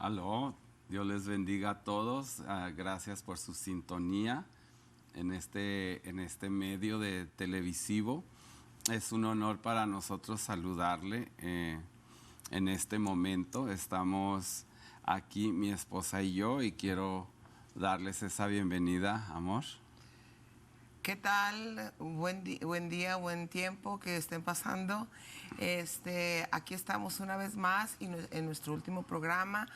Aló, Dios les bendiga a todos. Gracias por su sintonía en este medio de televisivo. Es un honor para nosotros saludarle en este momento. Estamos aquí, mi esposa y yo, y quiero darles esa bienvenida, amor. ¿Qué tal? Buen día, buen tiempo que estén pasando. Aquí estamos una vez más en nuestro último programa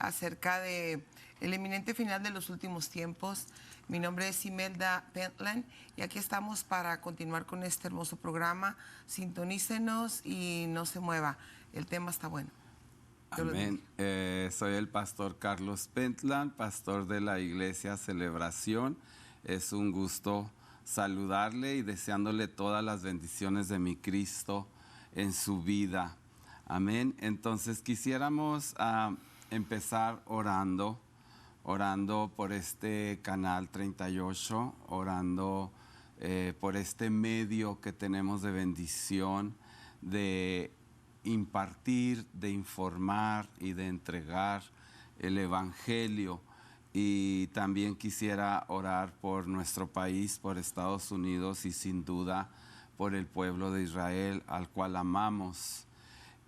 acerca de el eminente final de los últimos tiempos. Mi nombre es Imelda Pentland y aquí estamos para continuar con este hermoso programa. Sintonícenos y no se mueva. El tema está bueno. Amén. Soy el pastor Carlos Pentland, pastor de la Iglesia Celebración. Es un gusto saludarle y deseándole todas las bendiciones de mi Cristo en su vida. Amén. Entonces quisiéramos empezar orando por este canal 38, orando por este medio que tenemos de bendición, de impartir, de informar y de entregar el Evangelio. Y también quisiera orar por nuestro país, por Estados Unidos y sin duda por el pueblo de Israel al cual amamos.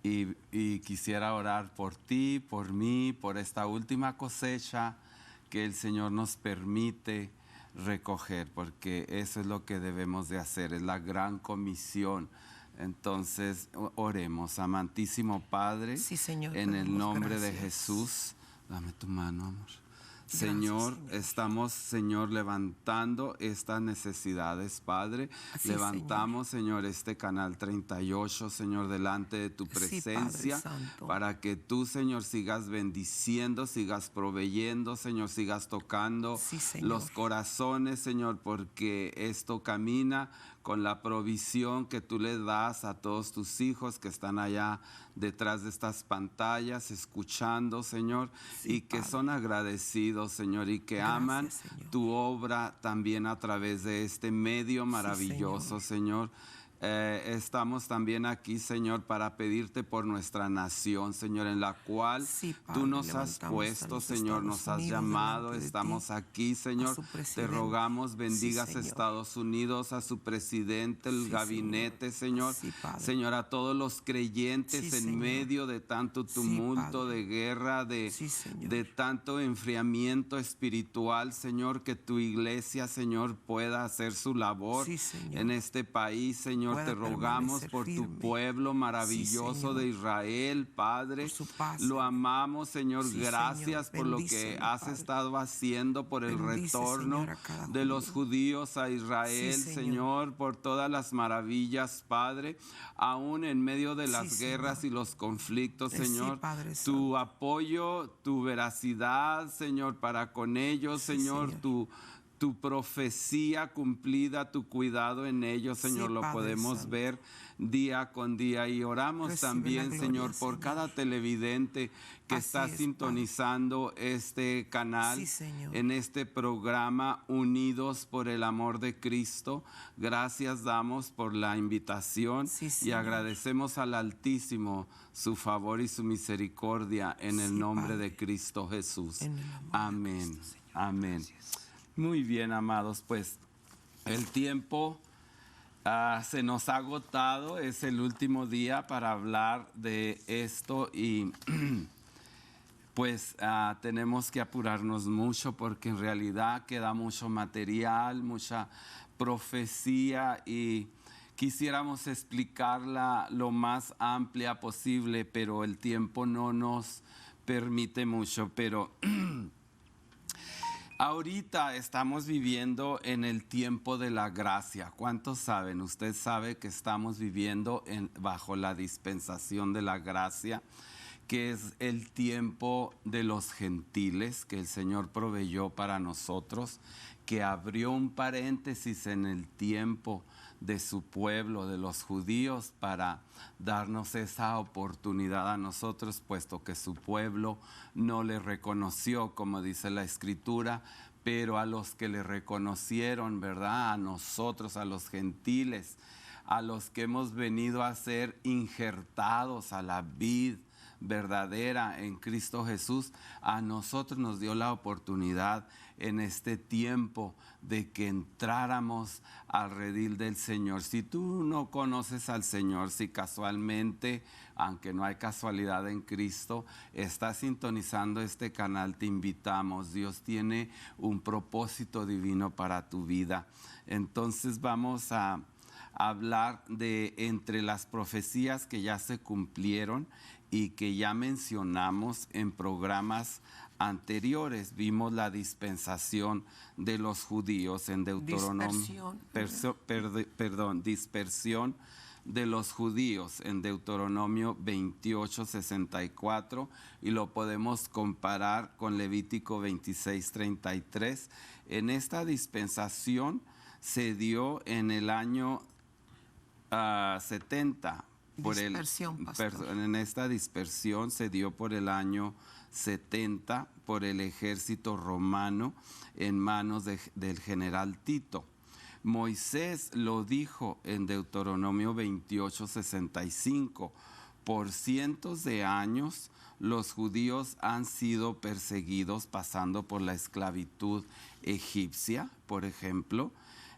Y quisiera orar por ti, por mí, por esta última cosecha que el Señor nos permite recoger, porque eso es lo que debemos de hacer, es la gran comisión. Entonces, oremos. Amantísimo Padre, Sí, Señor, en el nombre de gracias. Jesús, dame tu mano, amor. Gracias, Señor, Señor. estamos, Señor, levantando estas necesidades, Padre. Así, Levantamos, Señor, este canal 38, Señor, delante de tu presencia, Sí, Padre Santo. para que tú, Señor, sigas bendiciendo, sigas proveyendo, Señor, sigas tocando Sí, Señor. los corazones, Señor, porque esto camina con la provisión que tú le das a todos tus hijos que están allá detrás de estas pantallas, escuchando, Señor, Sí, y que Padre. son agradecidos, Señor, y que Gracias, aman Señor. tu obra también a través de este medio maravilloso, Señor. Estamos también aquí, Señor, para pedirte por nuestra nación, Señor, en la cual Sí, Padre, tú nos has levantamos a puesto, los Señor, nos Estados has Unidos llamado, delante de estamos ti, aquí, Señor. su Te presidente. rogamos, bendigas Sí, Señor. Estados Unidos, a su presidente, el Sí, gabinete, Señor. Señor. Sí, Padre. Señor, a todos los creyentes Sí, en Señor. medio de tanto Sí, tumulto, Padre. de guerra, Sí, Señor. de tanto enfriamiento espiritual, Señor, que tu iglesia, Señor, pueda hacer su labor Sí, Señor. en este país, Señor. Pueda Te rogamos permanecer por tu firme. pueblo maravilloso Sí, Señor. de Israel, Padre. Por su paz, Lo Señor. amamos, Señor. Sí, Gracias Señor. por lo que Bendícelo, has Padre. estado haciendo, por el Bendice, retorno Señor, a cada de los judío. judíos a Israel, Sí, Señor. Señor, por todas las maravillas, Padre, aún en medio de las Sí, guerras Señor. y los conflictos, Sí, Señor. Padre Tu Santo. apoyo, tu veracidad, Señor, para con ellos, Sí, Señor, Señor. tu profecía cumplida, tu cuidado en ellos, Señor, Sí, lo Padre podemos Santo. ver día con día. Y oramos Recibe la también, gloria, Señor, por Señor. cada televidente que Así está es, sintonizando este canal, Sí, Señor. en este programa Unidos por el Amor de Cristo. Gracias damos por la invitación Sí, y Señor. agradecemos al Altísimo su favor y su misericordia en el Sí, nombre Padre. de Cristo Jesús. En el amor de Amén. Cristo, Señor. Amén. Gracias. Muy bien, amados, pues el tiempo se nos ha agotado, es el último día para hablar de esto y pues tenemos que apurarnos mucho porque en realidad queda mucho material, mucha profecía y quisiéramos explicarla lo más amplia posible, pero el tiempo no nos permite mucho, pero ahorita estamos viviendo en el tiempo de la gracia. ¿Cuántos saben? Usted sabe que estamos viviendo bajo la dispensación de la gracia, que es el tiempo de los gentiles que el Señor proveyó para nosotros, que abrió un paréntesis en el tiempo de su pueblo, de los judíos, para darnos esa oportunidad a nosotros, puesto que su pueblo no le reconoció, como dice la Escritura, pero a los que le reconocieron, ¿verdad? A nosotros, a los gentiles, a los que hemos venido a ser injertados a la vid, verdadera en Cristo Jesús, a nosotros nos dio la oportunidad en este tiempo de que entráramos al redil del Señor. Si tú no conoces al Señor, si casualmente, aunque no hay casualidad en Cristo, estás sintonizando este canal, te invitamos. Dios tiene un propósito divino para tu vida. Entonces vamos a hablar de entre las profecías que ya se cumplieron y que ya mencionamos en programas anteriores. Vimos la dispensación de los judíos en Deuteronomio. Dispersión de los judíos en Deuteronomio 28:64, y lo podemos comparar con Levítico 26:33. En esta dispensación se dio en el año 70. En esta dispersión se dio por el año 70 por el ejército romano en manos del general Tito. Moisés lo dijo en Deuteronomio 28:65: por cientos de años los judíos han sido perseguidos pasando por la esclavitud egipcia, por ejemplo,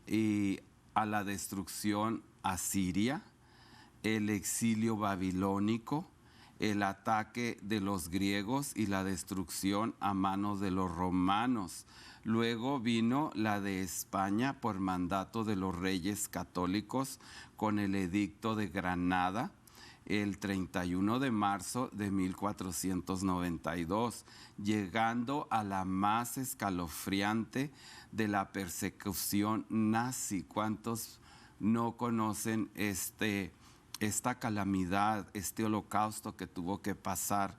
y a la destrucción asiria, el exilio babilónico, el ataque de los griegos y la destrucción a manos de los romanos. Luego vino la de España por mandato de los reyes católicos con el edicto de Granada el 31 de marzo de 1492, llegando a la más escalofriante de la persecución nazi. ¿Cuántos no conocen esta calamidad, este holocausto que tuvo que pasar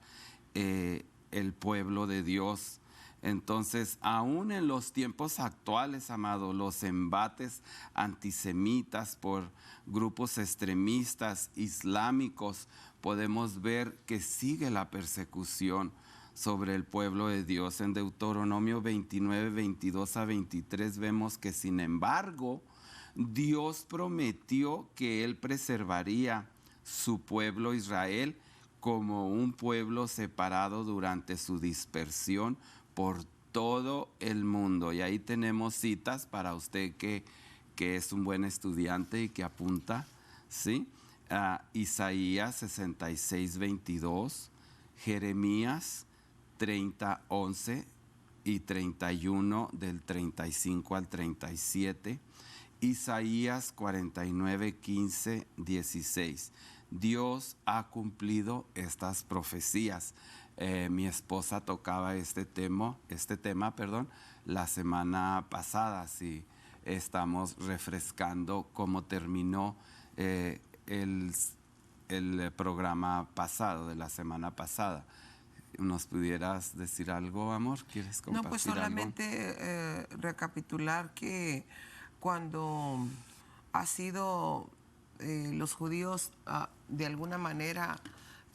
el pueblo de Dios? Entonces, aún en los tiempos actuales, amado, los embates antisemitas por grupos extremistas islámicos, podemos ver que sigue la persecución sobre el pueblo de Dios. En Deuteronomio 29:22-23 vemos que, sin embargo, Dios prometió que Él preservaría su pueblo Israel como un pueblo separado durante su dispersión por todo el mundo. Y ahí tenemos citas para usted que es un buen estudiante y que apunta, ¿sí? Isaías 66:22, Jeremías 30:11 y 31, del 35 al 37, Isaías 49:15-16. Dios ha cumplido estas profecías. Mi esposa tocaba este tema, la semana pasada. Sí, estamos refrescando cómo terminó el programa pasado, de la semana pasada. ¿Nos pudieras decir algo, amor? ¿Quieres compartir No, pues solamente recapitular que cuando ha sido los judíos de alguna manera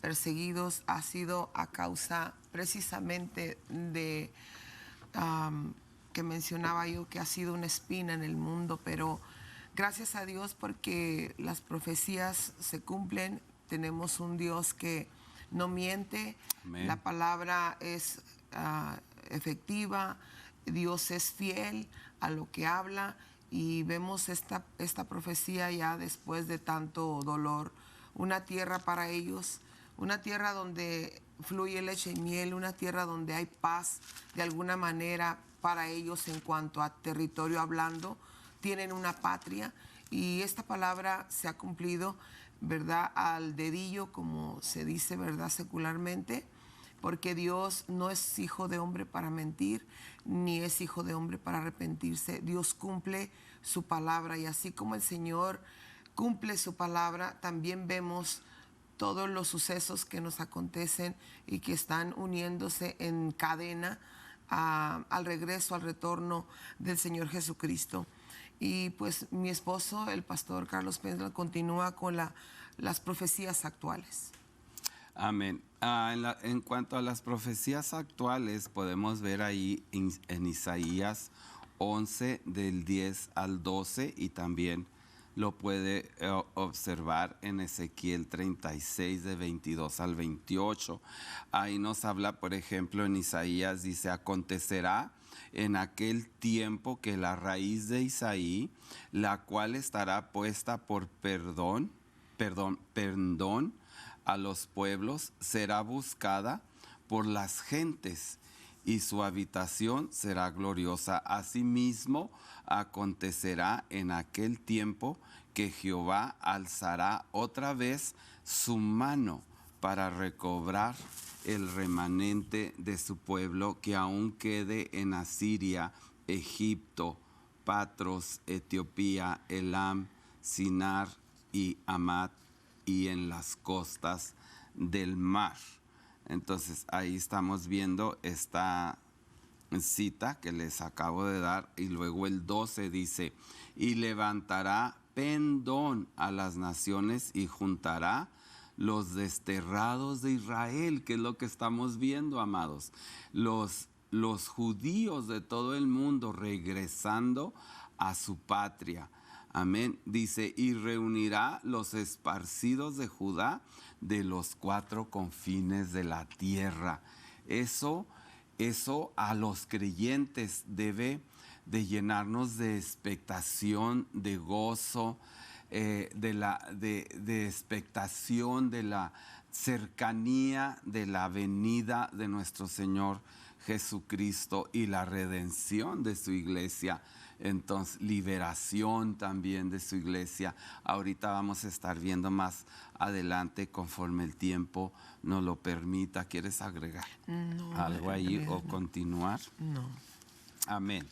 perseguidos, ha sido a causa precisamente de que mencionaba yo, que ha sido una espina en el mundo, pero gracias a Dios porque las profecías se cumplen. Tenemos un Dios que no miente. Amén. La palabra es efectiva, Dios es fiel a lo que habla, y vemos esta profecía ya después de tanto dolor. Una tierra para ellos, una tierra donde fluye leche y miel, una tierra donde hay paz de alguna manera para ellos en cuanto a territorio hablando. Tienen una patria, y esta palabra se ha cumplido, ¿verdad?, al dedillo, como se dice, ¿verdad?, secularmente, porque Dios no es hijo de hombre para mentir, ni es hijo de hombre para arrepentirse. Dios cumple su palabra, y así como el Señor cumple su palabra, también vemos todos los sucesos que nos acontecen y que están uniéndose en cadena al regreso, al retorno del Señor Jesucristo. Y pues mi esposo, el pastor Carlos Pentland, continúa con las profecías actuales. Amén. En cuanto a las profecías actuales, podemos ver ahí en Isaías 11, del 10 al 12, y también lo puede observar en Ezequiel 36 de 22 al 28. Ahí nos habla, por ejemplo, en Isaías, dice: acontecerá en aquel tiempo que la raíz de Isaí, la cual estará puesta por perdón a los pueblos, será buscada por las gentes, y su habitación será gloriosa. Asimismo, acontecerá en aquel tiempo que Jehová alzará otra vez su mano para recobrar el remanente de su pueblo que aún quede en Asiria, Egipto, Patros, Etiopía, Elam, Sinar y Hamat, y en las costas del mar. Entonces ahí estamos viendo esta cita que les acabo de dar, y luego el 12 dice: y levantará pendón a las naciones y juntará los desterrados de Israel, que es lo que estamos viendo, amados. Los judíos de todo el mundo regresando a su patria. Amén. Dice: y reunirá los esparcidos de Judá de los 4 confines de la tierra. Eso a los creyentes debe de llenarnos de expectación, de gozo, de expectación de la cercanía de la venida de nuestro Señor Jesucristo y la redención de su iglesia. Entonces, liberación también de su iglesia. Ahorita vamos a estar viendo más adelante conforme el tiempo nos lo permita. ¿Quieres agregar algo ahí o continuar? No. Amén.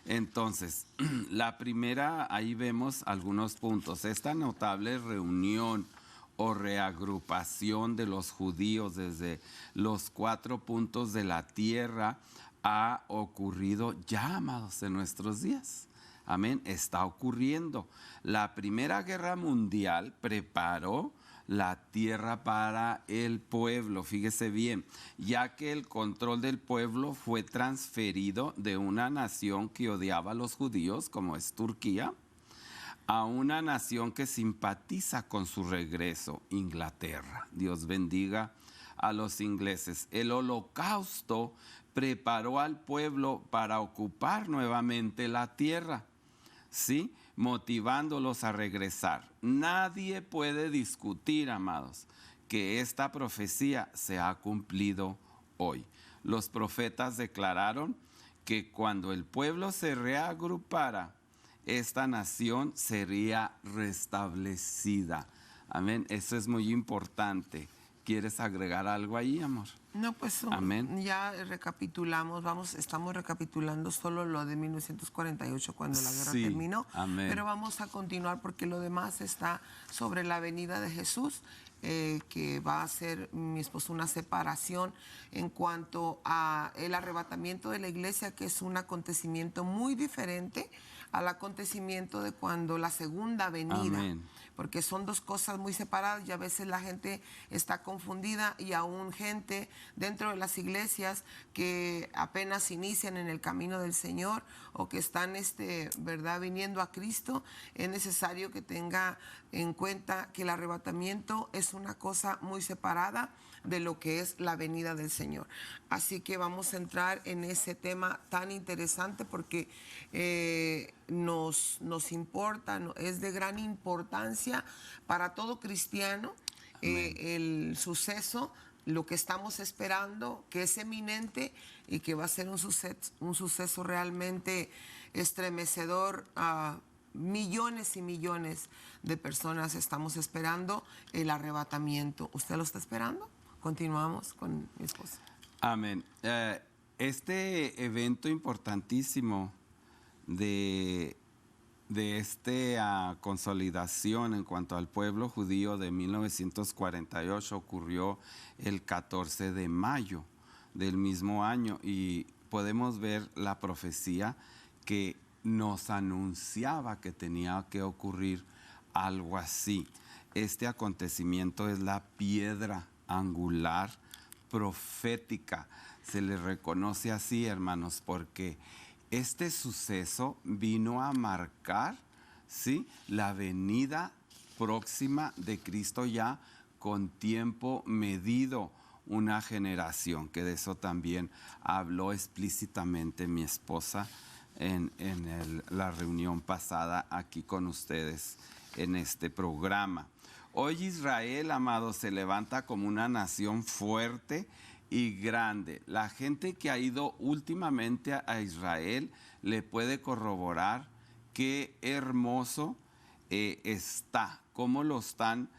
Entonces, la primera, ahí vemos algunos puntos. Esta notable reunión o reagrupación de los judíos desde los 4 puntos de la tierra ha ocurrido ya, amados, en nuestros días. Amén, está ocurriendo. La Primera Guerra Mundial preparó la tierra para el pueblo, fíjese bien, ya que el control del pueblo fue transferido de una nación que odiaba a los judíos, como es Turquía, a una nación que simpatiza con su regreso, Inglaterra. Dios bendiga a los ingleses. El Holocausto preparó al pueblo para ocupar nuevamente la tierra, ¿sí?, motivándolos a regresar. Nadie puede discutir, amados, que esta profecía se ha cumplido hoy. Los profetas declararon que cuando el pueblo se reagrupara, esta nación sería restablecida. Amén. Eso es muy importante. ¿Quieres agregar algo ahí, amor? No, pues Amén. Ya recapitulamos, estamos recapitulando solo lo de 1948 cuando la guerra terminó, amén. Pero vamos a continuar porque lo demás está sobre la venida de Jesús, que va a hacer mi esposo una separación en cuanto a el arrebatamiento de la iglesia, que es un acontecimiento muy diferente al acontecimiento de cuando la segunda venida. Amén. Porque son 2 cosas muy separadas y a veces la gente está confundida, y aún gente dentro de las iglesias que apenas inician en el camino del Señor o que están ¿verdad?, viniendo a Cristo. Es necesario que tenga en cuenta que el arrebatamiento es una cosa muy separada de lo que es la venida del Señor. Así que vamos a entrar en ese tema tan interesante porque nos importa, es de gran importancia para todo cristiano el suceso, lo que estamos esperando, que es eminente y que va a ser un suceso realmente estremecedor. Millones y millones de personas estamos esperando el arrebatamiento. ¿Usted lo está esperando? Continuamos con mi esposa. Amén. Este evento importantísimo de esta consolidación en cuanto al pueblo judío de 1948 ocurrió el 14 de mayo del mismo año, y podemos ver la profecía que nos anunciaba que tenía que ocurrir algo así. Este acontecimiento es la piedra angular profética. Se le reconoce así, hermanos, porque este suceso vino a marcar, ¿sí? La venida próxima de Cristo ya con tiempo medido, una generación, que de eso también habló explícitamente mi esposa en la reunión pasada aquí con ustedes en este programa. Hoy Israel, amados, se levanta como una nación fuerte y grande. La gente que ha ido últimamente a Israel le puede corroborar qué hermoso está, cómo lo están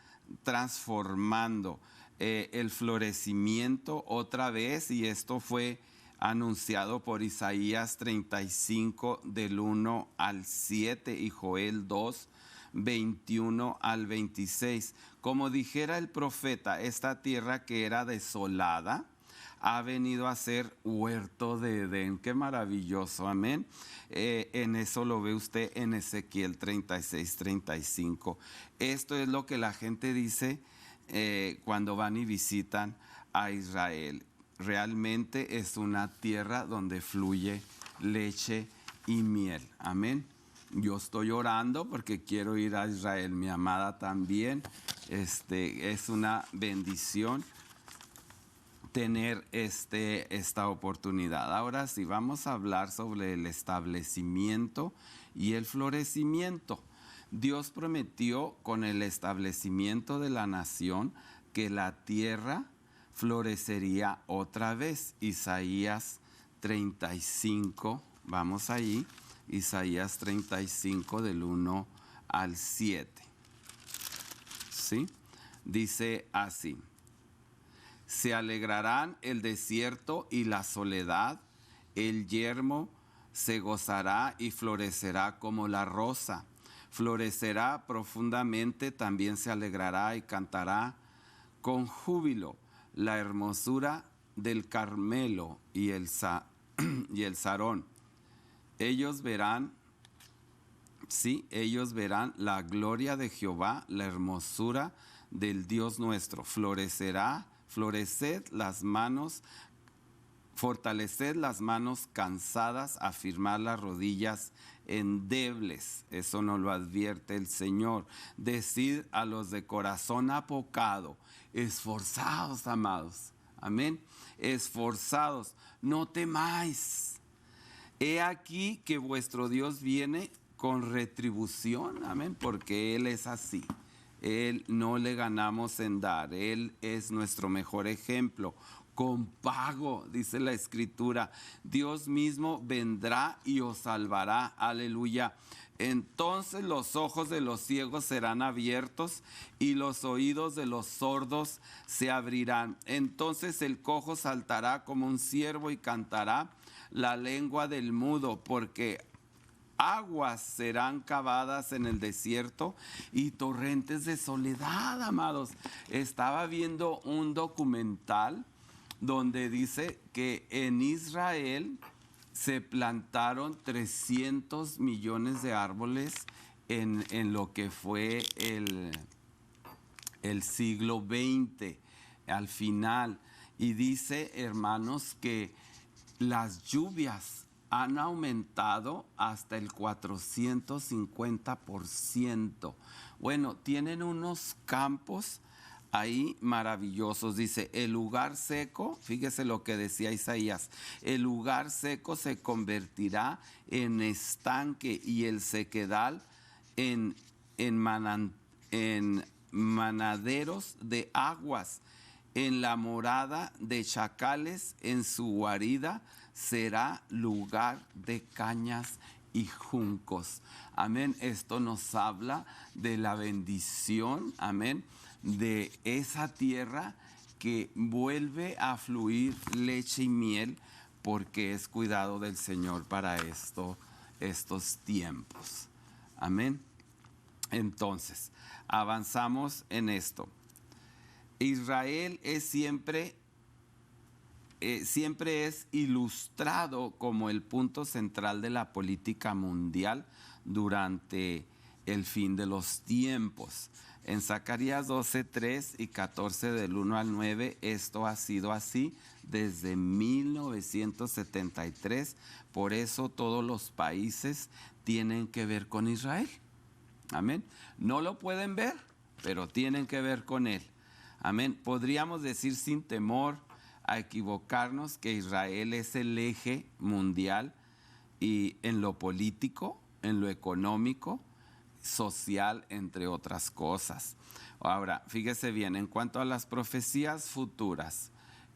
transformando. El florecimiento otra vez, y esto fue anunciado por Isaías 35 del 1 al 7 y Joel 2, 21 al 26. Como dijera el profeta, esta tierra que era desolada ha venido a ser huerto de Edén. Qué maravilloso, amén. En eso lo ve usted en Ezequiel 36, 35. Esto es lo que la gente dice cuando van y visitan a Israel. Realmente es una tierra donde fluye leche y miel. Amén. Yo estoy orando porque quiero ir a Israel. Mi amada también. Es una bendición tener esta oportunidad. Ahora sí, vamos a hablar sobre el establecimiento y el florecimiento. Dios prometió con el establecimiento de la nación que la tierra florecería otra vez. Isaías 35, vamos allí, Isaías 35 del 1 al 7. ¿Sí? Dice así: se alegrarán el desierto y la soledad, el yermo se gozará y florecerá como la rosa. Florecerá profundamente, también se alegrará y cantará con júbilo la hermosura del Carmelo y el Sarón. Ellos verán la gloria de Jehová, la hermosura del Dios nuestro. Floreced las manos, fortaleced las manos cansadas, afirmad las rodillas endebles. Eso nos lo advierte el Señor. Decid a los de corazón apocado, esforzados, amados. Amén. Esforzados, no temáis. He aquí que vuestro Dios viene con retribución. Amén. Porque Él es así. Él no le ganamos en dar. Él es nuestro mejor ejemplo. Con pago, dice la Escritura. Dios mismo vendrá y os salvará. Aleluya. Entonces los ojos de los ciegos serán abiertos y los oídos de los sordos se abrirán. Entonces el cojo saltará como un ciervo y cantará la lengua del mudo, porque aguas serán cavadas en el desierto y torrentes de soledad, amados. Estaba viendo un documental donde dice que en Israel se plantaron 300 millones de árboles en lo que fue el siglo XX, al final. Y dice, hermanos, que las lluvias han aumentado hasta el 450%. Bueno, tienen unos campos ahí maravillosos. Dice, el lugar seco, fíjese lo que decía Isaías, el lugar seco se convertirá en estanque y el sequedal en manaderos de aguas. En la morada de chacales, en su guarida, será lugar de cañas y juncos. Amén. Esto nos habla de la bendición, amén, de esa tierra que vuelve a fluir leche y miel, porque es cuidado del Señor para estos tiempos. Amén. Entonces, avanzamos en esto. Israel es siempre es ilustrado como el punto central de la política mundial durante el fin de los tiempos. En Zacarías 12:3 y 14 del 1 al 9, esto ha sido así desde 1973. Por eso todos los países tienen que ver con Israel. Amén. No lo pueden ver, pero tienen que ver con Él. Amén. Podríamos decir sin temor a equivocarnos que Israel es el eje mundial y en lo político, en lo económico, social, entre otras cosas. Ahora, fíjese bien, en cuanto a las profecías futuras,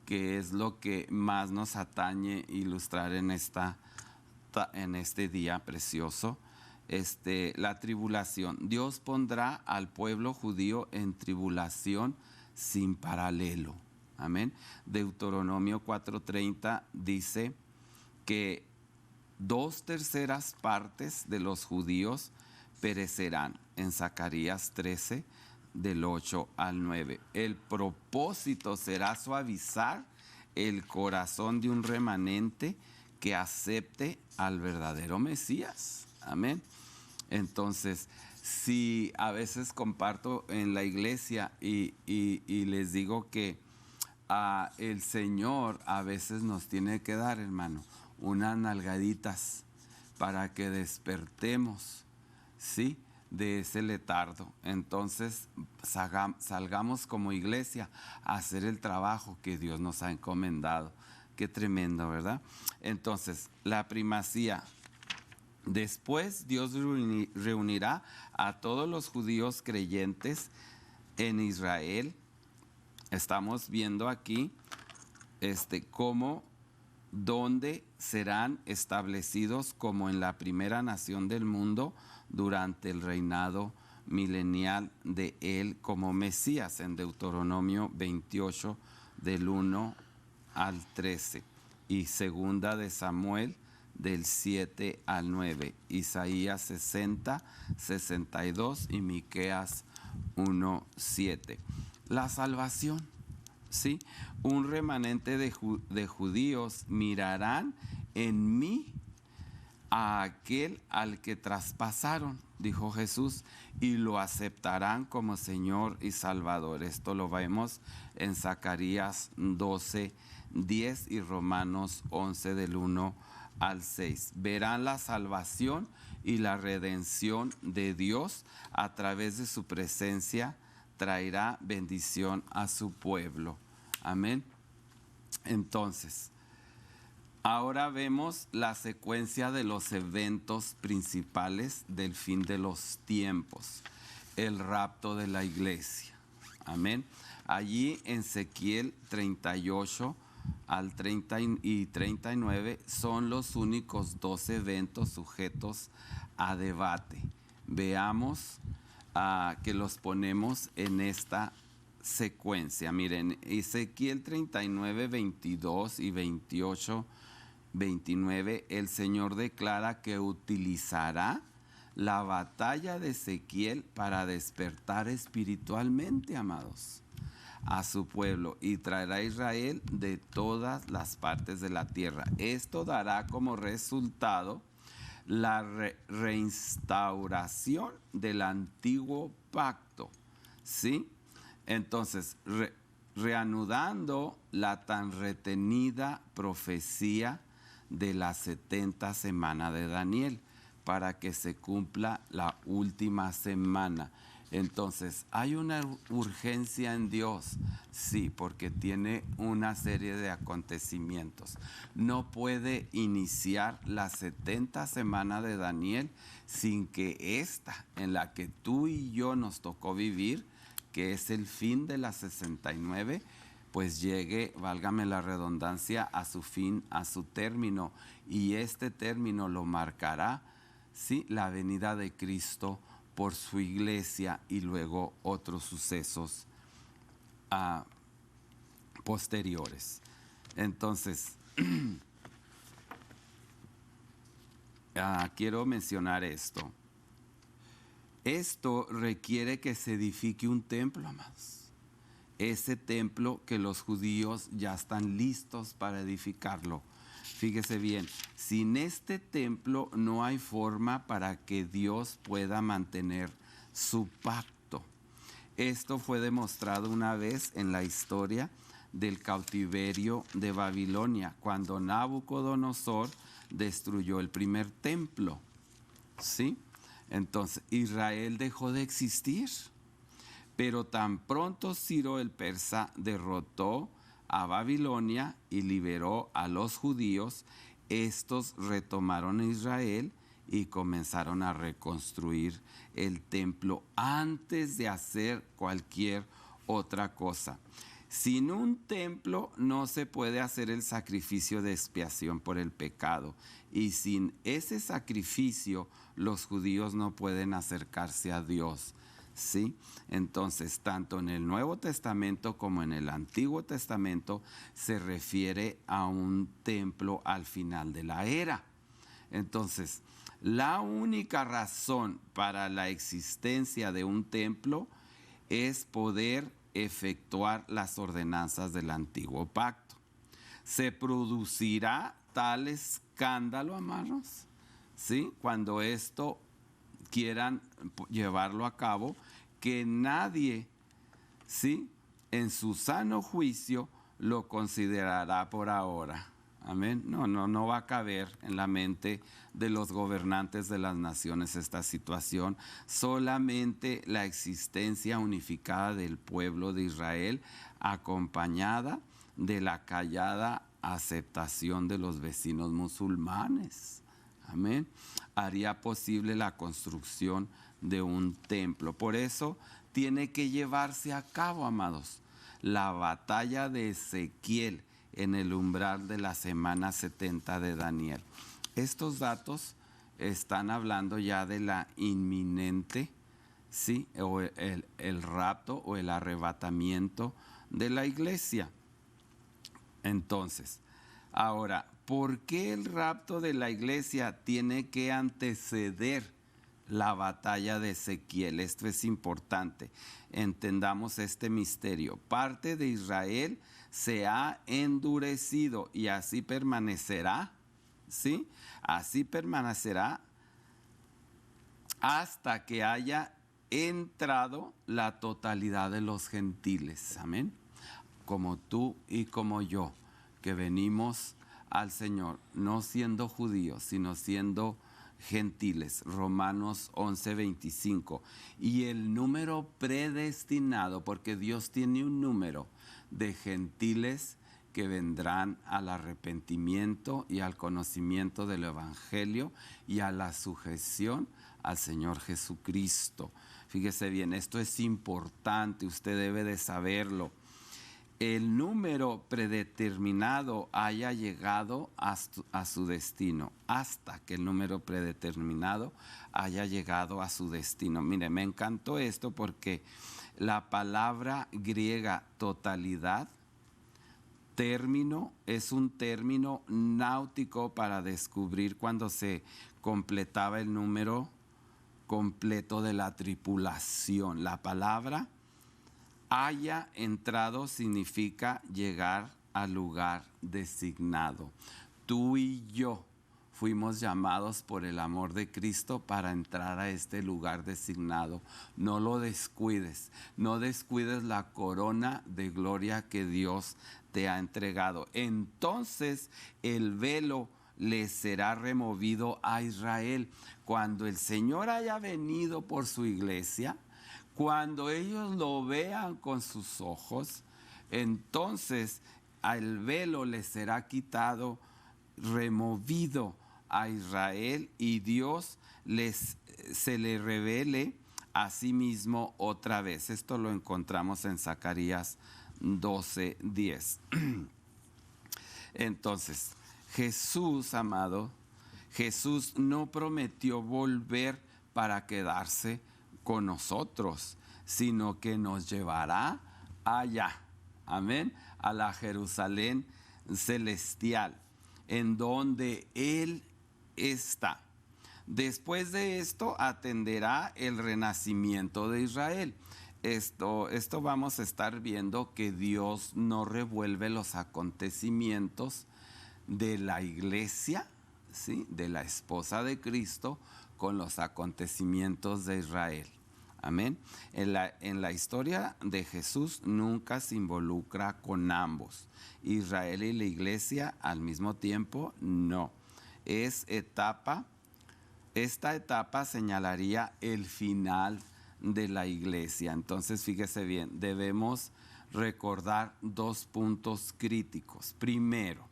que es lo que más nos atañe ilustrar en este día precioso, la tribulación. Dios pondrá al pueblo judío en tribulación sin paralelo. Amén. Deuteronomio 4:30 dice que 2/3 partes de los judíos perecerán. En Zacarías 13, del 8 al 9. El propósito será suavizar el corazón de un remanente que acepte al verdadero Mesías. Amén. Entonces, si a veces comparto en la iglesia y les digo que el Señor a veces nos tiene que dar, hermano, unas nalgaditas para que despertemos, ¿sí?, de ese letardo. Entonces salgamos como iglesia a hacer el trabajo que Dios nos ha encomendado. Qué tremendo, ¿verdad? Entonces, la primacía. Después Dios reunirá a todos los judíos creyentes en Israel. Estamos viendo aquí cómo, dónde serán establecidos como en la primera nación del mundo durante el reinado milenial de Él como Mesías, en Deuteronomio 28, del 1 al 13, y segunda de Samuel, del 7 al 9, Isaías 60, 62 y Miqueas 1, 7. La salvación, ¿sí? Un remanente de judíos mirarán en mí a aquel al que traspasaron, dijo Jesús, y lo aceptarán como Señor y Salvador. Esto lo vemos en Zacarías 12, 10 y Romanos 11, del 1 al 6. Verán la salvación y la redención de Dios a través de su presencia. Traerá bendición a su pueblo. Amén. Entonces, ahora vemos la secuencia de los eventos principales del fin de los tiempos. El rapto de la iglesia. Amén. Allí en Ezequiel 38 al 30 y 39 son los únicos 2 eventos sujetos a debate. Veamos que los ponemos en esta secuencia. Miren, Ezequiel 39, 22 y 28, 29, el Señor declara que utilizará la batalla de Ezequiel para despertar espiritualmente, amados, a su pueblo, y traerá a Israel de todas las partes de la tierra. Esto dará como resultado la reinstauración del antiguo pacto, ¿sí? Entonces, reanudando la tan retenida profecía de la 70 semana de Daniel, para que se cumpla la última semana. Entonces, ¿hay una urgencia en Dios? Sí, porque tiene una serie de acontecimientos. No puede iniciar la 70 semana de Daniel sin que esta, en la que tú y yo nos tocó vivir, que es el fin de la 69, pues llegue, válgame la redundancia, a su fin, a su término. Y este término lo marcará, sí, la venida de Cristo por su iglesia y luego otros sucesos posteriores. Entonces, quiero mencionar esto. Esto requiere que se edifique un templo, amados. Ese templo que los judíos ya están listos para edificarlo. Fíjese bien, sin este templo no hay forma para que Dios pueda mantener su pacto. Esto fue demostrado una vez en la historia del cautiverio de Babilonia, cuando Nabucodonosor destruyó el primer templo, ¿sí? Entonces, Israel dejó de existir. Pero tan pronto Ciro el persa derrotó a Babilonia y liberó a los judíos, estos retomaron a Israel y comenzaron a reconstruir el templo antes de hacer cualquier otra cosa. Sin un templo no se puede hacer el sacrificio de expiación por el pecado, y sin ese sacrificio los judíos no pueden acercarse a Dios. ¿Sí? Entonces, tanto en el Nuevo Testamento como en el Antiguo Testamento se refiere a un templo al final de la era. Entonces, la única razón para la existencia de un templo es poder efectuar las ordenanzas del Antiguo Pacto. ¿Se producirá tal escándalo, amados? ¿Sí? Cuando esto quieran llevarlo a cabo, que nadie, ¿sí?, en su sano juicio lo considerará por ahora. Amén. No va a caber en la mente de los gobernantes de las naciones esta situación. Solamente la existencia unificada del pueblo de Israel, acompañada de la callada aceptación de los vecinos musulmanes. Amén. Haría posible la construcción de un templo. Por eso tiene que llevarse a cabo, amados, la batalla de Ezequiel en el umbral de la semana 70 de Daniel. Estos datos están hablando ya de la inminente, ¿sí?, o el rapto o el arrebatamiento de la iglesia. Entonces, ahora, ¿por qué el rapto de la iglesia tiene que anteceder la batalla de Ezequiel? Esto es importante. Entendamos este misterio. Parte de Israel se ha endurecido y así permanecerá, ¿sí? Así permanecerá hasta que haya entrado la totalidad de los gentiles. Amén. Como tú y como yo, que venimos al Señor, no siendo judíos, sino siendo gentiles. Romanos 11:25. Y el número predestinado, porque Dios tiene un número de gentiles que vendrán al arrepentimiento y al conocimiento del Evangelio y a la sujeción al Señor Jesucristo. Fíjese bien, esto es importante, usted debe de saberlo. El número predeterminado haya llegado a su destino, hasta que el número predeterminado haya llegado a su destino. Mire, me encantó esto porque la palabra griega totalidad, término, es un término náutico para descubrir cuando se completaba el número completo de la tripulación. La palabra haya entrado significa llegar al lugar designado. Tú y yo fuimos llamados por el amor de Cristo para entrar a este lugar designado. No lo descuides, no descuides la corona de gloria que Dios te ha entregado. Entonces el velo le será removido a Israel. Cuando el Señor haya venido por su iglesia, cuando ellos lo vean con sus ojos, entonces el velo les será quitado, removido a Israel, y Dios se le revele a sí mismo otra vez. Esto lo encontramos en Zacarías 12:10. Entonces, Jesús, amado, Jesús no prometió volver para quedarse con nosotros, sino que nos llevará allá, amén, a la Jerusalén celestial, en donde Él está. Después de esto atenderá el renacimiento de Israel. Esto vamos a estar viendo que Dios no revuelve los acontecimientos de la iglesia, ¿sí?, de la esposa de Cristo, con los acontecimientos de Israel. Amén. En la historia de Jesús nunca se involucra con ambos. Israel y la iglesia al mismo tiempo, no. Es etapa Esta etapa señalaría el final de la iglesia. Entonces, fíjese bien, debemos recordar 2 puntos críticos. Primero,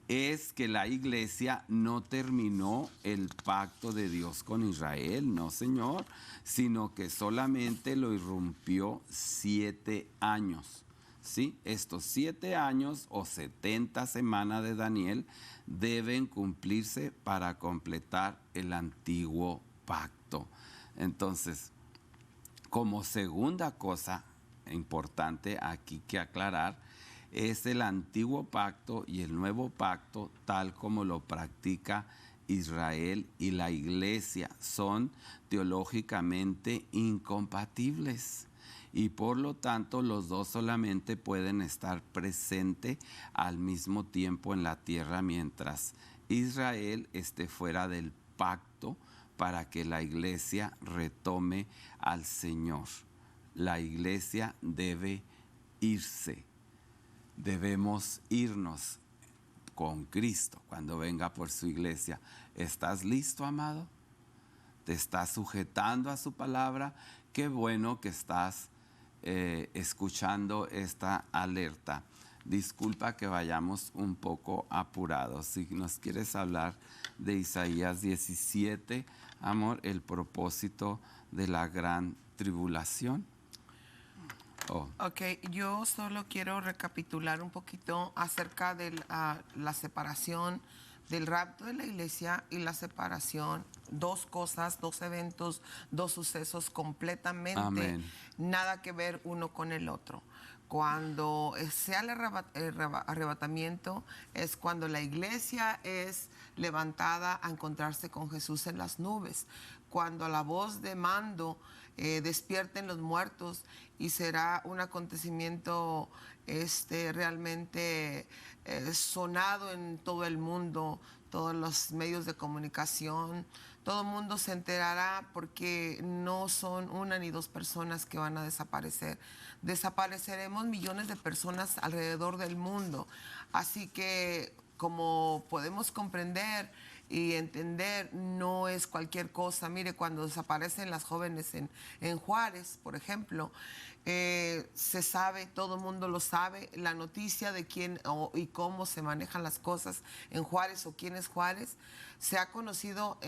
es que la iglesia no terminó el pacto de Dios con Israel, no señor, sino que solamente lo irrumpió 7 años. ¿Sí? Estos 7 años o 70 semanas de Daniel deben cumplirse para completar el antiguo pacto. Entonces, como segunda cosa importante aquí que aclarar, es el antiguo pacto y el nuevo pacto tal como lo practica Israel y la iglesia. Son teológicamente incompatibles y por lo tanto los dos solamente pueden estar presentes al mismo tiempo en la tierra mientras Israel esté fuera del pacto para que la iglesia retome al Señor. La iglesia debe irse. Debemos irnos con Cristo cuando venga por su iglesia. ¿Estás listo, amado? ¿Te estás sujetando a su palabra? Qué bueno que estás escuchando esta alerta. Disculpa que vayamos un poco apurados. Si nos quieres hablar de Isaías 17, amor, el propósito de la gran tribulación. Oh. Ok, yo solo quiero recapitular un poquito acerca de la separación del rapto de la iglesia y la separación. 2 cosas, 2 eventos, 2 sucesos completamente Amén. Nada que ver uno con el otro. Cuando sea el arrebatamiento es cuando la iglesia es levantada a encontrarse con Jesús en las nubes, cuando a la voz de mando despierten los muertos, y será un acontecimiento realmente sonado en todo el mundo, todos los medios de comunicación. Todo el mundo se enterará porque no son 1 ni 2 personas que van a desaparecer. Desapareceremos millones de personas alrededor del mundo. Así que, como podemos comprender y entender, no es cualquier cosa. Mire, cuando desaparecen las jóvenes en Juárez, por ejemplo, se sabe, todo el mundo lo sabe, la noticia de quién y cómo se manejan las cosas en Juárez o quién es Juárez, se ha conocido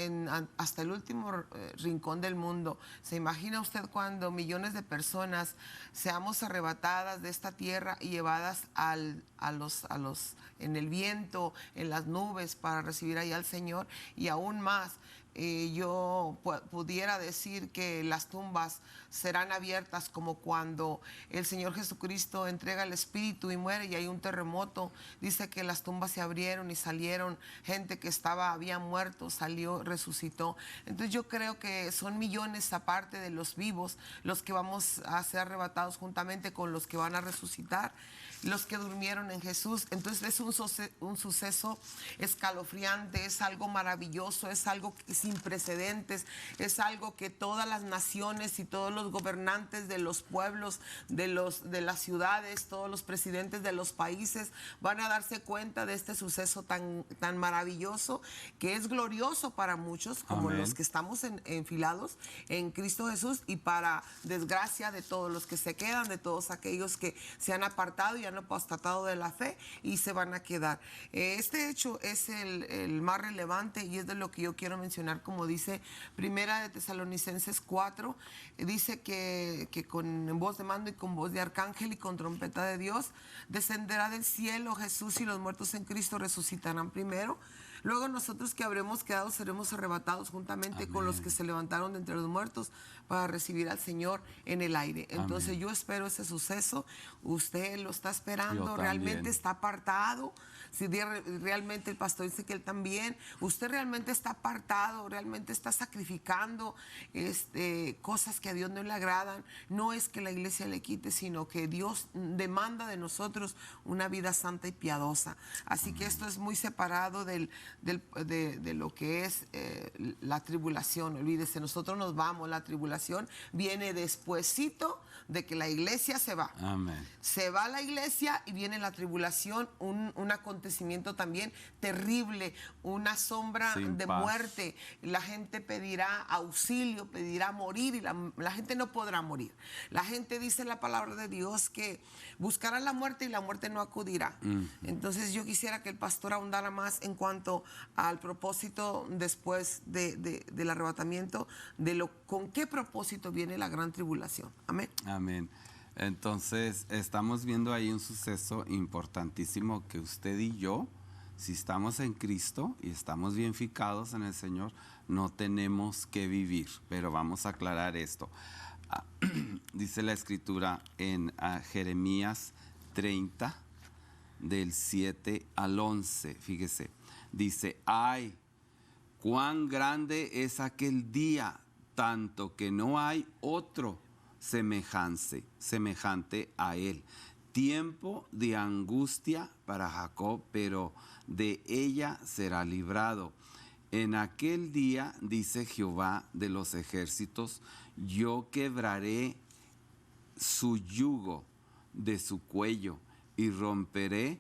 hasta el último rincón del mundo. ¿Se imagina usted cuando millones de personas seamos arrebatadas de esta tierra y llevadas en el viento, en las nubes, para recibir ahí al Señor? Y aún más, yo pudiera decir que las tumbas serán abiertas como cuando el Señor Jesucristo entrega el Espíritu y muere y hay un terremoto. Dice que las tumbas se abrieron y salieron gente que había muerto, salió, resucitó. Entonces yo creo que son millones aparte de los vivos los que vamos a ser arrebatados juntamente con los que van a resucitar, los que durmieron en Jesús. Entonces es un suceso escalofriante, es algo maravilloso, es algo sin precedentes, es algo que todas las naciones y todos los gobernantes de los pueblos, de las ciudades, todos los presidentes de los países van a darse cuenta de este suceso tan maravilloso, que es glorioso para muchos, como Amén. los que estamos enfilados en Cristo Jesús, y para desgracia de todos los que se quedan, de todos aquellos que se han apartado y han apostatado de la fe y se van a quedar. Este hecho es el más relevante y es de lo que yo quiero mencionar, como dice Primera de Tesalonicenses 4, dice que en voz de mando y con voz de arcángel y con trompeta de Dios descenderá del cielo Jesús, y los muertos en Cristo resucitarán primero. Luego nosotros que habremos quedado seremos arrebatados juntamente Amén. con los que se levantaron de entre los muertos para recibir al Señor en el aire. Entonces Amén. yo espero ese suceso. Usted lo está esperando, Yo realmente también. está apartado. Si realmente el pastor dice que él también, usted realmente está apartado, realmente está sacrificando cosas que a Dios no le agradan. No es que la iglesia le quite, sino que Dios demanda de nosotros una vida santa y piadosa. Así que esto es muy separado de lo que es la tribulación. Olvídese, nosotros nos vamos, la tribulación viene despuesito de que la iglesia se va. Amén. Se va la iglesia y viene la tribulación, un acontecimiento acontecimiento también terrible, una sombra Sin de paz. muerte. La gente pedirá auxilio, pedirá morir y la gente no podrá morir. La gente dice en la palabra de Dios que buscará la muerte y la muerte no acudirá. Entonces yo quisiera que el pastor ahondara más en cuanto al propósito después del arrebatamiento, con qué propósito viene la gran tribulación. Amén. Amén. Entonces, estamos viendo ahí un suceso importantísimo que usted y yo, si estamos en Cristo y estamos bien fijados en el Señor, no tenemos que vivir. Pero vamos a aclarar esto. Dice la Escritura en Jeremías 30, del 7 al 11. Fíjese, dice, ay, cuán grande es aquel día, tanto que no hay otro semejante a él. Tiempo de angustia para Jacob, pero de ella será librado. En aquel día, dice Jehová de los ejércitos, yo quebraré su yugo de su cuello y romperé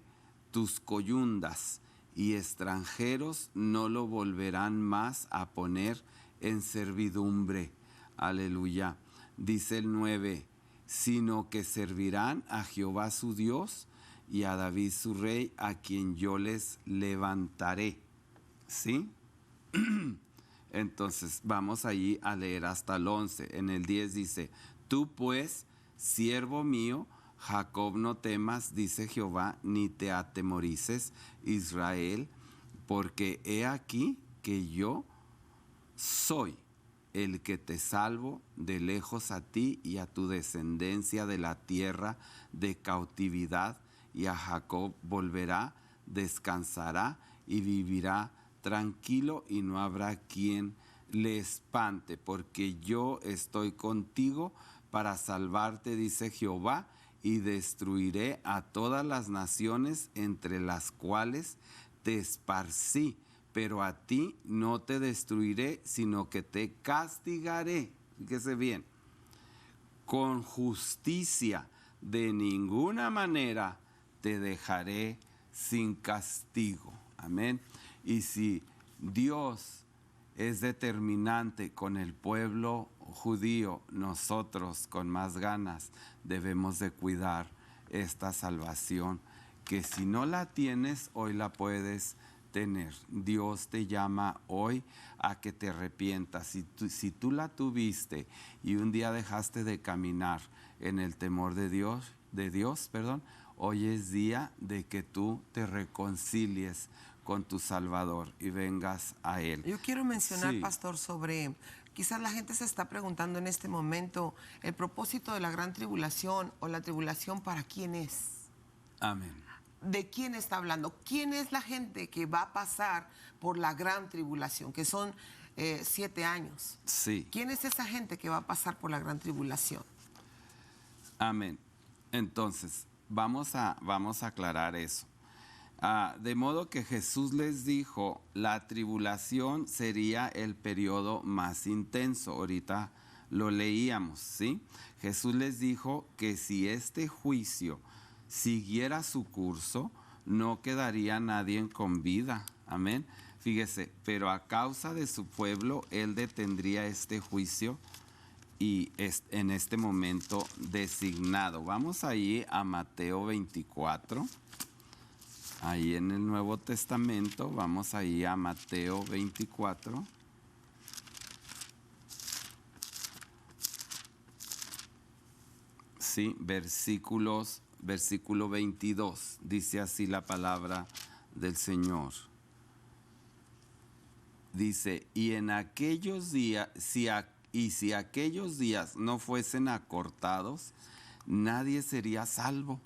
tus coyundas, y extranjeros no lo volverán más a poner en servidumbre. Aleluya. Dice el 9, sino que servirán a Jehová su Dios y a David su rey, a quien yo les levantaré. ¿Sí? Entonces vamos allí a leer hasta el 11. En el 10 dice, tú pues, siervo mío, Jacob, no temas, dice Jehová, ni te atemorices, Israel, porque he aquí que yo soy el que te salvo de lejos a ti y a tu descendencia de la tierra de cautividad, y a Jacob volverá, descansará y vivirá tranquilo, y no habrá quien le espante, porque yo estoy contigo para salvarte, dice Jehová, y destruiré a todas las naciones entre las cuales te esparcí, pero a ti no te destruiré, sino que te castigaré. Fíjese bien, con justicia, de ninguna manera te dejaré sin castigo. Amén. Y si Dios es determinante con el pueblo judío, nosotros con más ganas debemos de cuidar esta salvación, que si no la tienes, hoy la puedes tener. Dios te llama hoy a que te arrepientas. Si tú la tuviste y un día dejaste de caminar en el temor de Dios, hoy es día de que tú te reconcilies con tu Salvador y vengas a Él. Yo quiero mencionar, Sí. pastor, sobre, quizás la gente se está preguntando en este momento, el propósito de la gran tribulación o la tribulación, ¿para quién es? Amén. ¿De quién está hablando? ¿Quién es la gente que va a pasar por la gran tribulación? Que son 7 años. Sí. ¿Quién es esa gente que va a pasar por la gran tribulación? Amén. Entonces, vamos a aclarar eso. De modo que Jesús les dijo, la tribulación sería el periodo más intenso. Ahorita lo leíamos, ¿sí? Jesús les dijo que si este juicio siguiera su curso, no quedaría nadie con vida. Amén. Fíjese, pero a causa de su pueblo, Él detendría este juicio y en este momento designado. Vamos ahí a Mateo 24. Ahí en el Nuevo Testamento, vamos ahí a Mateo 24. Sí, versículo 22. Dice así la palabra del Señor. Dice, y en aquellos días, si aquellos días no fuesen acortados, nadie sería salvo.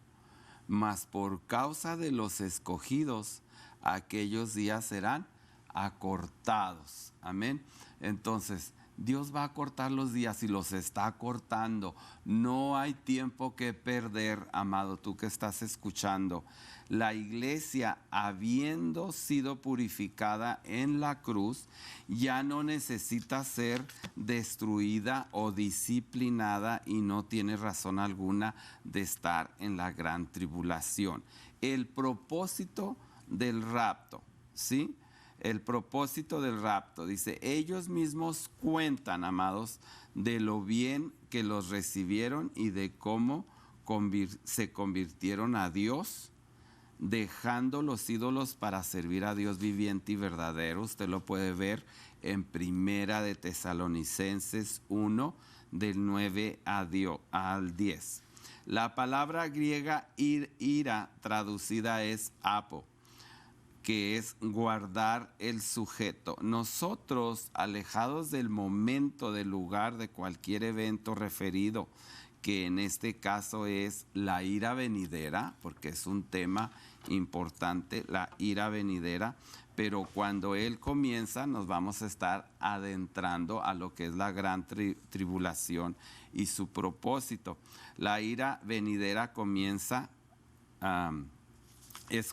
Mas por causa de los escogidos, aquellos días serán acortados. Amén. Entonces, Dios va a acortar los días y los está acortando. No hay tiempo que perder, amado, tú que estás escuchando. La iglesia, habiendo sido purificada en la cruz, ya no necesita ser destruida o disciplinada y no tiene razón alguna de estar en la gran tribulación. El propósito del rapto, ¿sí? El propósito del rapto, dice, ellos mismos cuentan, amados, de lo bien que los recibieron y de cómo se convirtieron a Dios, dejando los ídolos para servir a Dios viviente y verdadero. Usted lo puede ver en Primera de Tesalonicenses 1, del 9 al 10. La palabra griega ira traducida es apo, que es guardar el sujeto. Nosotros, alejados del momento, del lugar, de cualquier evento referido, que en este caso es la ira venidera, porque es un tema importante, la ira venidera, pero cuando Él comienza nos vamos a estar adentrando a lo que es la gran tribulación y su propósito. La ira venidera comienza...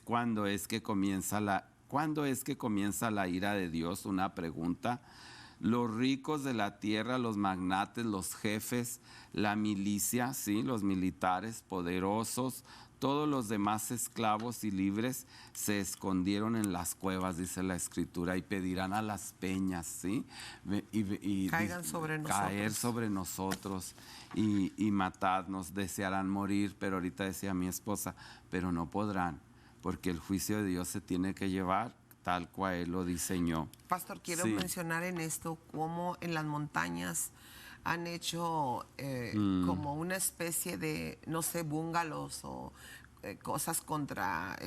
¿Cuándo es que comienza la ira de Dios? Una pregunta. Los ricos de la tierra, los magnates, los jefes, la milicia, ¿sí? Los militares poderosos, todos los demás esclavos y libres se escondieron en las cuevas, dice la Escritura, y pedirán a las peñas, ¿sí? Caigan sobre nosotros. Caer sobre nosotros y matadnos, desearán morir, pero ahorita decía mi esposa, pero no podrán, porque el juicio de Dios se tiene que llevar tal cual Él lo diseñó. Pastor, quiero mencionar en esto cómo en las montañas han hecho como una especie de, no sé, búngalos o cosas contra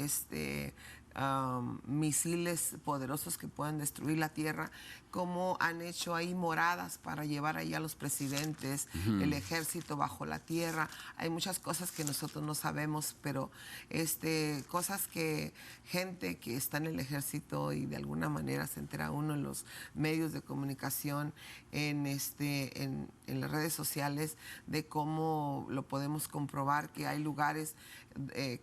misiles poderosos que pueden destruir la tierra, cómo han hecho ahí moradas para llevar ahí a los presidentes, el ejército bajo la tierra. Hay muchas cosas que nosotros no sabemos, pero cosas que gente que está en el ejército y de alguna manera se entera uno en los medios de comunicación, en las redes sociales, de cómo lo podemos comprobar, que hay lugares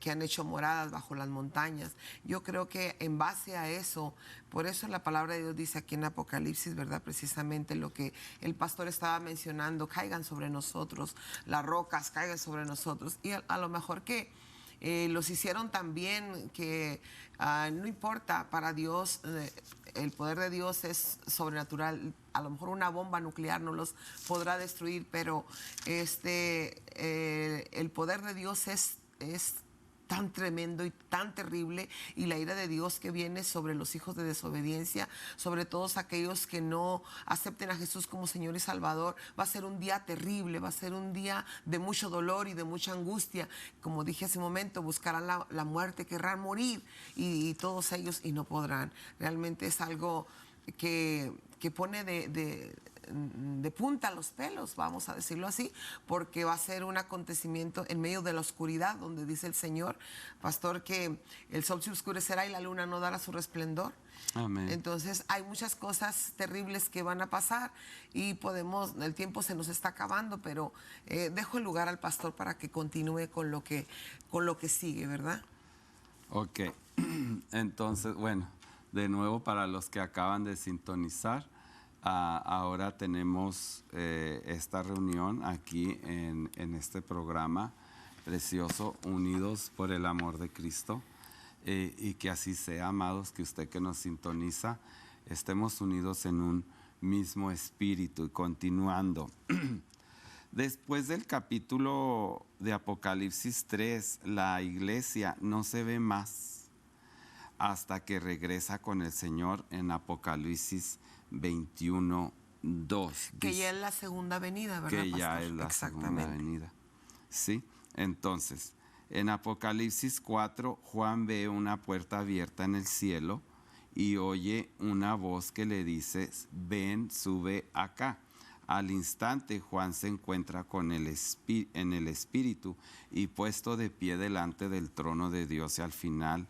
que han hecho moradas bajo las montañas. Yo creo que en base a eso, por eso la palabra de Dios dice aquí en Apocalipsis, ¿verdad? Precisamente lo que el pastor estaba mencionando, caigan sobre nosotros, las rocas caigan sobre nosotros. Y a lo mejor que los hicieron tan bien que no importa, para Dios el poder de Dios es sobrenatural. A lo mejor una bomba nuclear no los podrá destruir, pero el poder de Dios es tan tremendo y tan terrible, y la ira de Dios que viene sobre los hijos de desobediencia, sobre todos aquellos que no acepten a Jesús como Señor y Salvador, va a ser un día terrible, va a ser un día de mucho dolor y de mucha angustia. Como dije hace un momento, buscarán la muerte, querrán morir, y todos ellos, y no podrán. Realmente es algo que pone de punta los pelos, vamos a decirlo así, porque va a ser un acontecimiento en medio de la oscuridad, donde dice el Señor, pastor, que el sol se oscurecerá y la luna no dará su resplandor. Amén. Entonces hay muchas cosas terribles que van a pasar y el tiempo se nos está acabando, pero dejo el lugar al pastor para que continúe con lo que sigue, ¿verdad? Ok, entonces, bueno, de nuevo para los que acaban de sintonizar, ahora tenemos esta reunión aquí en este programa precioso, Unidos por el Amor de Cristo, y que así sea, amados, que usted que nos sintoniza, estemos unidos en un mismo espíritu. Y continuando, después del capítulo de Apocalipsis 3, la iglesia no se ve más hasta que regresa con el Señor en Apocalipsis 21:2. Que ya es la segunda venida, ¿verdad, que ya pastor? es la segunda venida. Sí, entonces, en Apocalipsis 4, Juan ve una puerta abierta en el cielo y oye una voz que le dice, ven, sube acá. Al instante Juan se encuentra en el Espíritu y puesto de pie delante del trono de Dios y al final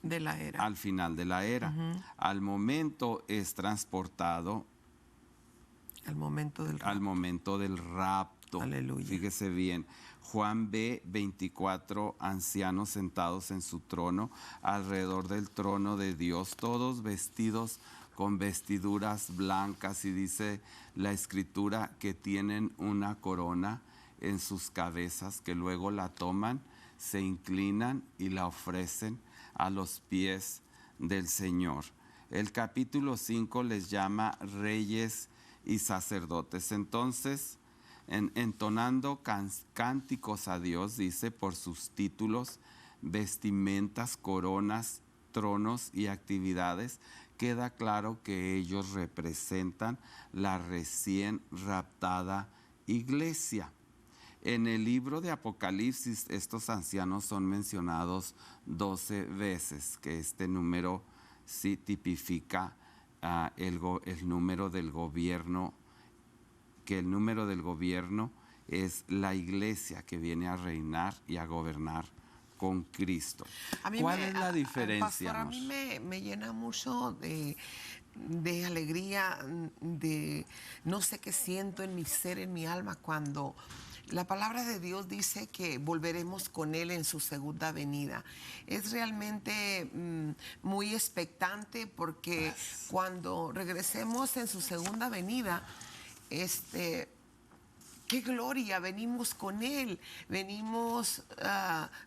de la era. Al final de la era. Al momento es transportado al momento del rapto. Aleluya. Fíjese bien. Juan ve 24 ancianos sentados en su trono, alrededor del trono de Dios, todos vestidos con vestiduras blancas, y dice la Escritura que tienen una corona en sus cabezas, que luego la toman, se inclinan y la ofrecen a los pies del Señor. El capítulo 5 les llama reyes y sacerdotes. Entonces, entonando cánticos a Dios, dice, por sus títulos, vestimentas, coronas, tronos y actividades, queda claro que ellos representan la recién raptada iglesia. En el libro de Apocalipsis, estos ancianos son mencionados 12 veces, que este número sí tipifica el número del gobierno, que el número del gobierno es la iglesia que viene a reinar y a gobernar con Cristo. ¿Cuál es la diferencia? Pastor, a mí me llena mucho de alegría, de no sé qué siento en mi ser, en mi alma, cuando la palabra de Dios dice que volveremos con Él en su segunda venida. Es realmente muy expectante, porque cuando regresemos en su segunda venida, qué gloria, venimos con Él, venimos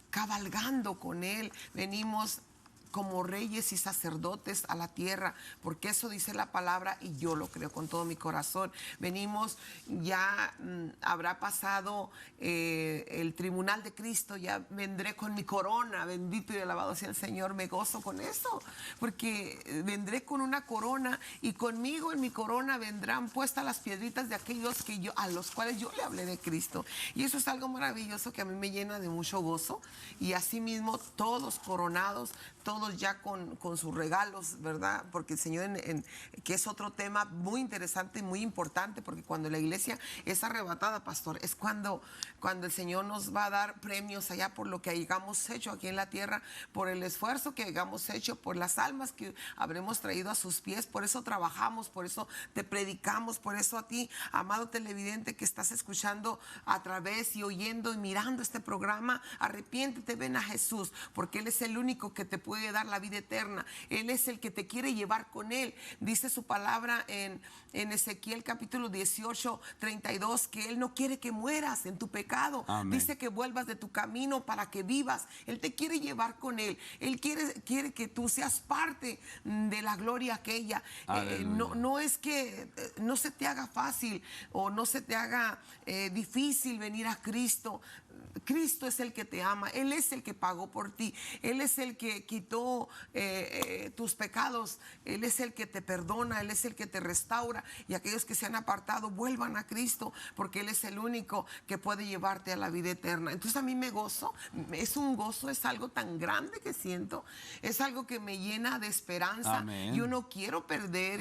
cabalgando con Él, venimos como reyes y sacerdotes a la tierra, porque eso dice la palabra y yo lo creo con todo mi corazón. Venimos, ya habrá pasado el tribunal de Cristo, ya vendré con mi corona, bendito y alabado sea el Señor, me gozo con eso, porque vendré con una corona y conmigo en mi corona vendrán puestas las piedritas de aquellos a los cuales yo le hablé de Cristo. Y eso es algo maravilloso que a mí me llena de mucho gozo, y asimismo todos coronados, todos ya con sus regalos, ¿verdad? Porque el Señor, que es otro tema muy interesante y muy importante, porque cuando la iglesia es arrebatada, pastor, es cuando el Señor nos va a dar premios allá por lo que hayamos hecho aquí en la tierra, por el esfuerzo que hayamos hecho, por las almas que habremos traído a sus pies. Por eso trabajamos, por eso te predicamos, por eso a ti, amado televidente que estás escuchando a través y oyendo y mirando este programa, arrepiéntete, ven a Jesús, porque Él es el único que te puede dar la vida eterna. Él es el que te quiere llevar con Él. Dice su palabra en Ezequiel capítulo 18, 32, que Él no quiere que mueras en tu pecado. Amén. Dice que vuelvas de tu camino para que vivas. Él te quiere llevar con Él. Él quiere que tú seas parte de la gloria aquella. No es que no se te haga fácil o no se te haga difícil venir a Cristo. Cristo es el que te ama, Él es el que pagó por ti, Él es el que quitó tus pecados, Él es el que te perdona, Él es el que te restaura, y aquellos que se han apartado vuelvan a Cristo, porque Él es el único que puede llevarte a la vida eterna. Entonces a mí me gozo, es un gozo, es algo tan grande que siento, es algo que me llena de esperanza. Amén. Yo no quiero perder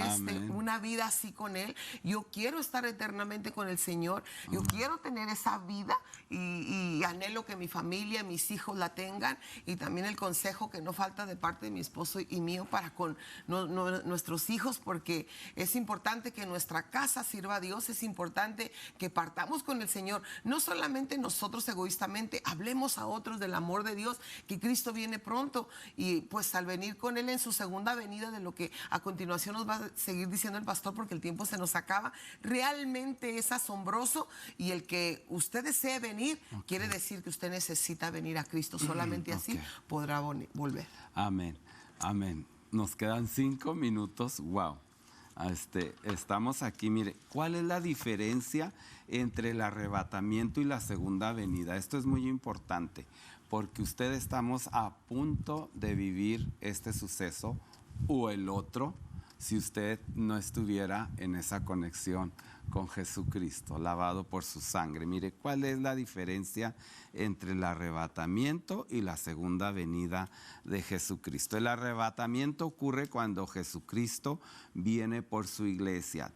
una vida así con Él, yo quiero estar eternamente con el Señor, yo quiero tener esa vida y anhelo que mi familia, mis hijos la tengan, y también el consejo que no falta de parte de mi esposo y mío para con nuestros hijos, porque es importante que nuestra casa sirva a Dios, es importante que partamos con el Señor, no solamente nosotros egoístamente, hablemos a otros del amor de Dios, que Cristo viene pronto, y pues al venir con Él en su segunda venida, de lo que a continuación nos va a seguir diciendo el pastor, porque el tiempo se nos acaba, realmente es asombroso, y el que usted desee venir, quiere decir que usted necesita venir a Cristo, solamente así podrá volver. Amén, amén. Nos quedan 5 minutos, wow. Estamos aquí, mire, ¿cuál es la diferencia entre el arrebatamiento y la segunda venida? Esto es muy importante, porque estamos a punto de vivir este suceso o el otro, si usted no estuviera en esa conexión con Jesucristo, lavado por su sangre. Mire, ¿cuál es la diferencia entre el arrebatamiento y la segunda venida de Jesucristo? El arrebatamiento ocurre cuando Jesucristo viene por su iglesia, de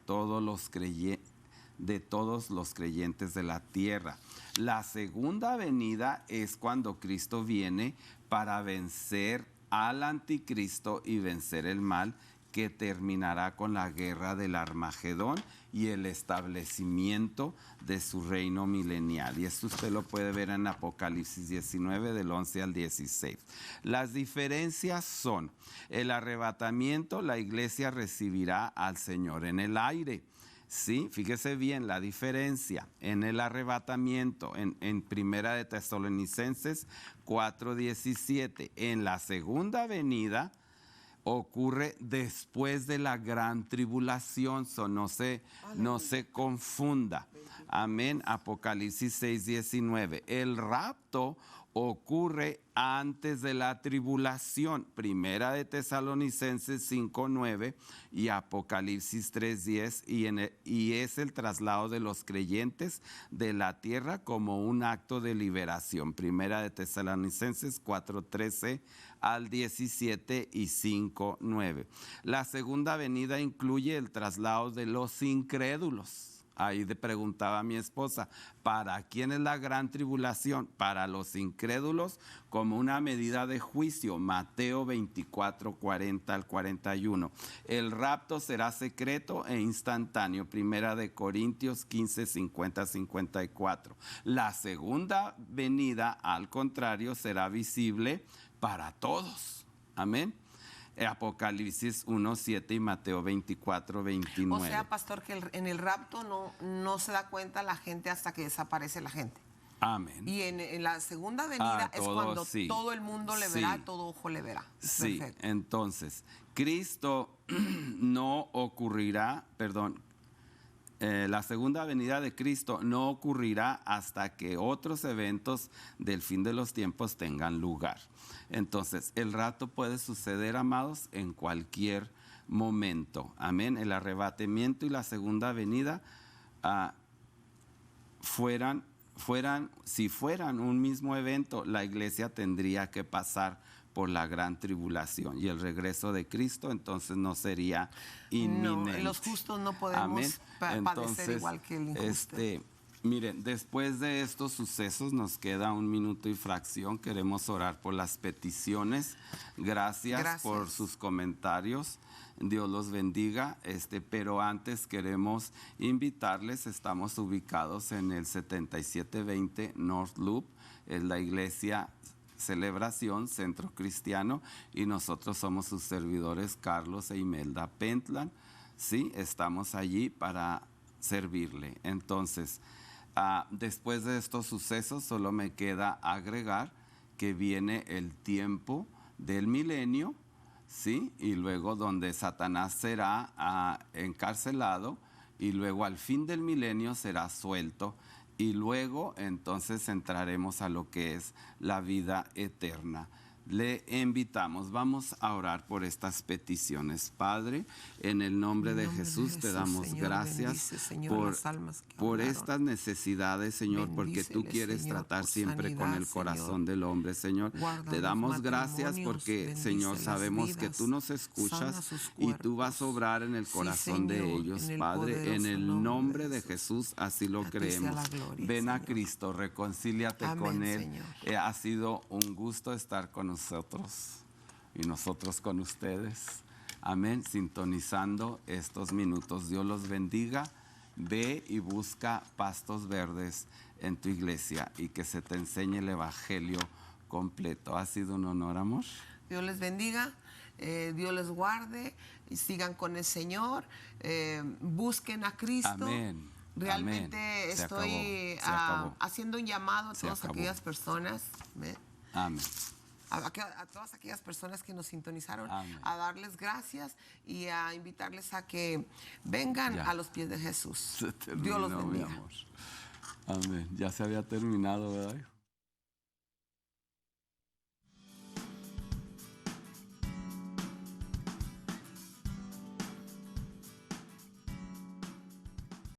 todos los creyentes de la tierra. La segunda venida es cuando Cristo viene para vencer al anticristo y vencer el mal, que terminará con la guerra del Armagedón y el establecimiento de su reino milenial. Y esto usted lo puede ver en Apocalipsis 19, del 11 al 16. Las diferencias son: el arrebatamiento, la iglesia recibirá al Señor en el aire. Sí, fíjese bien la diferencia en el arrebatamiento en Primera de Tesalonicenses 4:17. En la segunda venida ocurre después de la gran tribulación, no se confunda. Amén. Apocalipsis 6:19. El rapto ocurre antes de la tribulación. Primera de Tesalonicenses 5:9 y Apocalipsis 3:10, y es el traslado de los creyentes de la tierra como un acto de liberación. Primera de Tesalonicenses 4:13 al 17 y 5:9. La segunda venida incluye el traslado de los incrédulos. Ahí le preguntaba a mi esposa, ¿para quién es la gran tribulación? Para los incrédulos como una medida de juicio. Mateo 24:40 al 41. El rapto será secreto e instantáneo. Primera de Corintios 15:50 54. La segunda venida, al contrario, será visible para todos. Amén. Apocalipsis 1:7 y Mateo 24:29. O sea, pastor, que en el rapto no se da cuenta la gente hasta que desaparece la gente. Amén. Y en la segunda venida es cuando sí, todo el mundo le verá, sí, todo ojo le verá. Sí, perfecto. Entonces, Cristo no ocurrirá, la segunda venida de Cristo no ocurrirá hasta que otros eventos del fin de los tiempos tengan lugar. Entonces, el rapto puede suceder, amados, en cualquier momento. Amén. El arrebatamiento y la segunda venida si fueran un mismo evento, la iglesia tendría que pasar por la gran tribulación y el regreso de Cristo entonces no sería inminente. No, los justos no podemos padecer igual que el injusto. Miren, después de estos sucesos nos queda 1 minuto y fracción. Queremos orar por las peticiones. Gracias por sus comentarios. Dios los bendiga. Pero antes queremos invitarles. Estamos ubicados en el 7720 North Loop. Es la iglesia Celebración, Centro Cristiano, y nosotros somos sus servidores, Carlos e Imelda Pentland. Sí, estamos allí para servirle. Entonces, después de estos sucesos, solo me queda agregar que viene el tiempo del milenio, ¿sí? Y luego donde Satanás será encarcelado, y luego al fin del milenio será suelto. Y luego entonces entraremos a lo que es la vida eterna. Le invitamos, vamos a orar por estas peticiones. Padre, en el nombre de Jesús te damos gracias por estas necesidades, Señor, porque tú quieres tratar siempre con el corazón del hombre, Señor. Te damos gracias porque, Señor, sabemos que tú nos escuchas y tú vas a obrar en el corazón de ellos, Padre. En el nombre de Jesús, así lo creemos. Ven a Cristo, reconcíliate con Él. Ha sido un gusto estar con nosotros y nosotros con ustedes. Amén. Sintonizando estos minutos. Dios los bendiga. Ve y busca pastos verdes en tu iglesia y que se te enseñe el evangelio completo. Ha sido un honor, amor. Dios les bendiga. Dios les guarde. Y sigan con el Señor. Busquen a Cristo. Amén. Realmente Amén. estoy haciendo un llamado a todas aquellas personas. Amén. A todas aquellas personas que nos sintonizaron. Amén. A darles gracias y a invitarles a que vengan a los pies de Jesús. Se terminó, Dios los bendiga. mi amor. Amén. Ya se había terminado, ¿verdad?